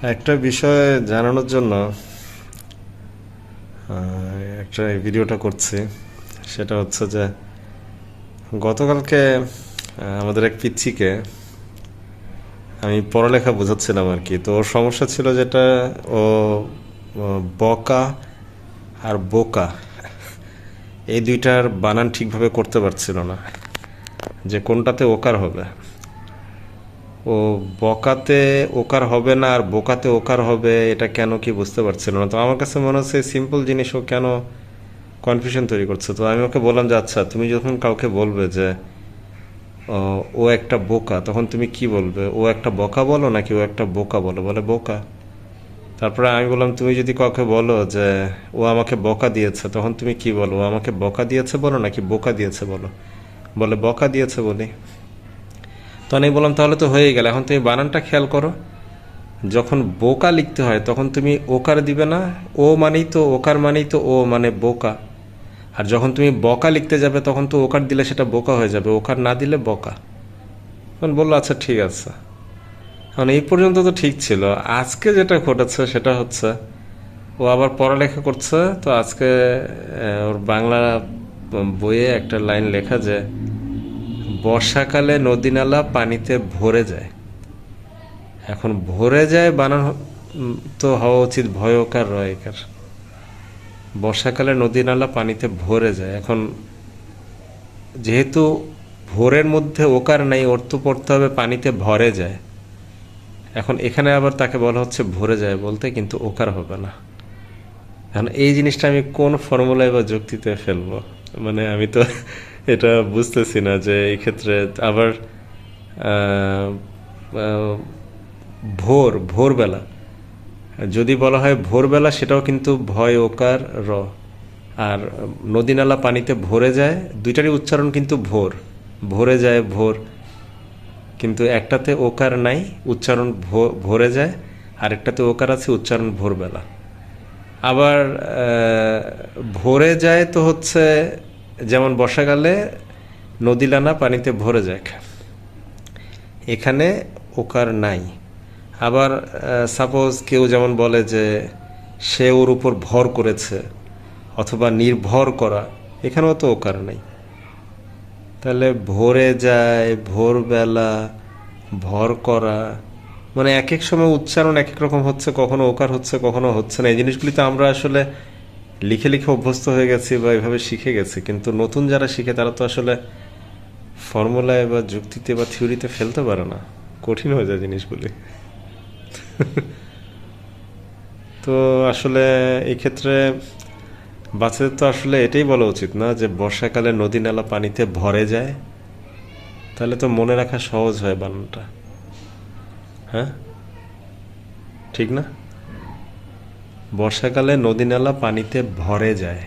একটা বিষয় জানানোর জন্য একটা ভিডিওটা করছি। সেটা হচ্ছে যে গতকালকে আমাদের এক পিচ্চিকে আমি পড়ালেখা বোঝাচ্ছিলাম আর কি। তো ওর সমস্যা ছিল যেটা ও ও বকা আর বোকা এই দুইটার বানান ঠিকভাবে করতে পারছিল না, যে কোনটাতে ওকার হবে। ও বকাতে ওকার হবে না আর বোকাতে ওকার হবে, এটা কেন কি বুঝতে পারছিল না। তো আমার কাছে মনে হচ্ছে সিম্পল জিনিস ও কেন কনফিউশন তৈরি করছে। তো আমি ওকে বললাম যে আচ্ছা, তুমি যখন কাউকে বলবে যে ও একটা বোকা, তখন তুমি কি বলবে? ও একটা বকা বলো নাকি ও একটা বোকা বলো? বলে বোকা। তারপরে আমি বললাম তুমি যদি কাউকে বলো যে ও আমাকে বকা দিয়েছে, তখন তুমি কি বলো? ও আমাকে বকা দিয়েছে বলো নাকি বোকা দিয়েছে বলো? বলে বকা দিয়েছে বলি। তখন আমি বললাম তাহলে তো হয়েই গেল, এখন তুমি বানানটা খেয়াল করো। যখন বোকা লিখতে হয় তখন তুমি ওকার দিবে না। ও মানেই তো ওকার, মানেই তো ও মানে বোকা। আর যখন তুমি বকা লিখতে যাবে তখন তো ওকার দিলে সেটা বোকা হয়ে যাবে, ওকার না দিলে বকা। তখন বললো আচ্ছা ঠিক আছে। এখন এই পর্যন্ত তো ঠিক ছিল। আজকে যেটা ঘটেছে সেটা হচ্ছে ও আবার পড়ালেখা করছে। তো আজকে ওর বাংলা বইয়ে একটা লাইন লেখা যে বর্ষাকালে নদী নালা পানিতে ভরে যায়। এখন ভরে যায় বানান তো হওয়া উচিত ভয়কার রয়কার। বর্ষাকালে নদী নালা পানিতে ভরে যায়। এখন যেহেতু ভোরের মধ্যে ওকার নাই, ওর তো পড়তে হবে পানিতে ভরে যায়। এখন এখানে আবার তাকে বলা হচ্ছে ভরে যায় বলতে, কিন্তু ওকার হবে না। এখন এই জিনিসটা আমি কোন ফর্মুলায় বা যুক্তিতে ফেলবো? মানে আমি তো এটা বুঝতেছি না যে এই ক্ষেত্রে আবার আহ, আহ, ভোরবেলা যদি বলা হয় ভোরবেলা, সেটাও কিন্তু ভয় ওকার র। আর নদী নালা পানিতে ভরে যায়, দুইটারই উচ্চারণ কিন্তু ভোর। ভরে যায় ভোর, কিন্তু একটাতে ওকার নাই, উচ্চারণ ভরে যায়। আর একটাতে ওকার আছে, উচ্চারণ ভোরবেলা। আবার ভরে যায় তো হচ্ছে যেমন বর্ষাকালে নদী নালা পানিতে ভরে যায়, এখানে ওকার নাই। আবার সাপোজ কেউ যেমন বলে যে সে ওর উপর ভর করেছে, অথবা নির্ভর করা, এখানেও তো ওকার নাই। তাহলে ভরে যায়, ভোরবেলা, ভর করা, মানে এক এক সময় উচ্চারণ এক এক রকম হচ্ছে, কখনো ওকার হচ্ছে কখনো হচ্ছে না। এই জিনিসগুলি তো আমরা আসলে লিখে লিখে অভ্যস্ত হয়ে গেছি বা এভাবে শিখে গেছি, কিন্তু নতুন যারা শিখে তারা তো আসলে ফর্মুলায় বা যুক্তিতে বা থিওরিতে ফেলতে পারে না। কঠিন হয়ে যায় জিনিসগুলি। তো আসলে এই ক্ষেত্রে বাচ্চাদের তো আসলে এটাই বলা উচিত না যে বর্ষাকালে নদী নালা পানিতে ভরে যায়। তাহলে তো মনে রাখা সহজ হয় বানানটা। হ্যাঁ, ঠিক না? বর্ষাকালে নদী নালা পানিতে ভরে যায়।